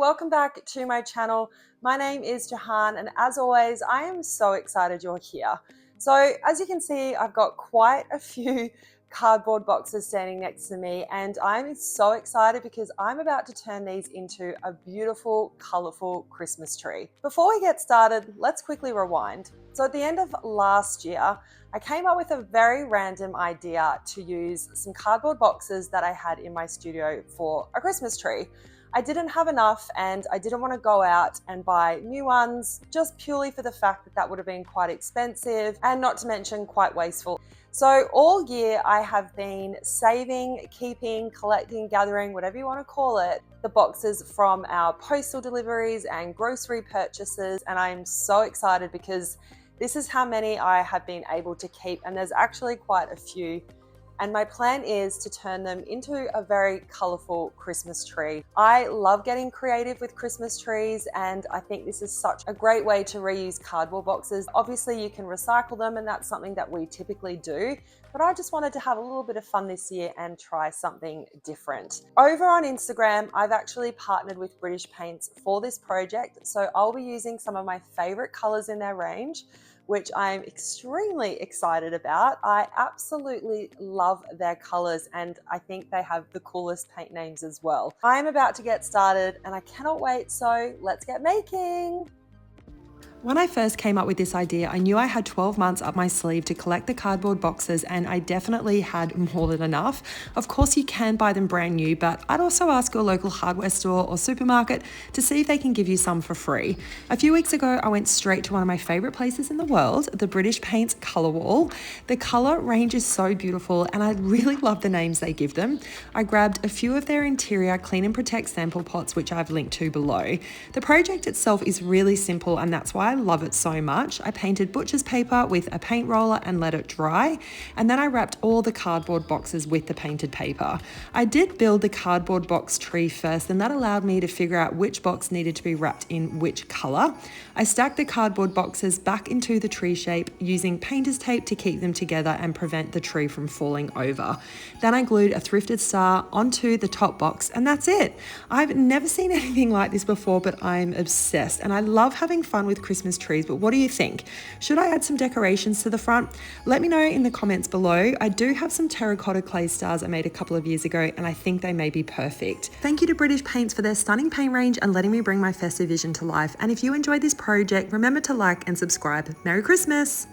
welcome back to my channel. My name is Jahan, and as always, I am so excited you're here. So as you can see, I've got quite a few cardboard boxes standing next to me, and I'm so excited because I'm about to turn these into a beautiful, colorful Christmas tree. Before we get started, let's quickly rewind. So at the end of last year, I came up with a very random idea to use some cardboard boxes that I had in my studio for a Christmas tree. I didn't have enough and I didn't want to go out and buy new ones just purely for the fact that that would have been quite expensive and not to mention quite wasteful. So all year I have been saving, keeping, collecting, gathering, whatever you want to call it, the boxes from our postal deliveries and grocery purchases, and I'm so excited because this is how many I have been able to keep, and there's actually quite a few. And my plan is to turn them into a very colorful Christmas tree. I love getting creative with Christmas trees, and I think this is such a great way to reuse cardboard boxes. Obviously you can recycle them, and that's something that we typically do, but I just wanted to have a little bit of fun this year and try something different. Over on Instagram, I've actually partnered with British Paints for this project, so I'll be using some of my favorite colors in their range, which I'm extremely excited about. I absolutely love their colors, and I think they have the coolest paint names as well. I'm about to get started and I cannot wait, so let's get making. When I first came up with this idea, I knew I had 12 months up my sleeve to collect the cardboard boxes, and I definitely had more than enough. Of course, you can buy them brand new, but I'd also ask your local hardware store or supermarket to see if they can give you some for free. A few weeks ago, I went straight to one of my favorite places in the world, the British Paints Colour Wall. The color range is so beautiful, and I really love the names they give them. I grabbed a few of their interior clean and protect sample pots, which I've linked to below. The project itself is really simple, and that's why I love it so much. I painted butcher's paper with a paint roller and let it dry, and then I wrapped all the cardboard boxes with the painted paper. I did build the cardboard box tree first, and that allowed me to figure out which box needed to be wrapped in which color. I stacked the cardboard boxes back into the tree shape using painter's tape to keep them together and prevent the tree from falling over. Then I glued a thrifted star onto the top box, and that's it. I've never seen anything like this before, but I'm obsessed, and I love having fun with Christmas trees. But what do you think? Should I add some decorations to the front? Let me know in the comments below. I do have some terracotta clay stars I made a couple of years ago, and I think they may be perfect. Thank you to British Paints for their stunning paint range and letting me bring my festive vision to life. And if you enjoyed this project, remember to like and subscribe. Merry Christmas!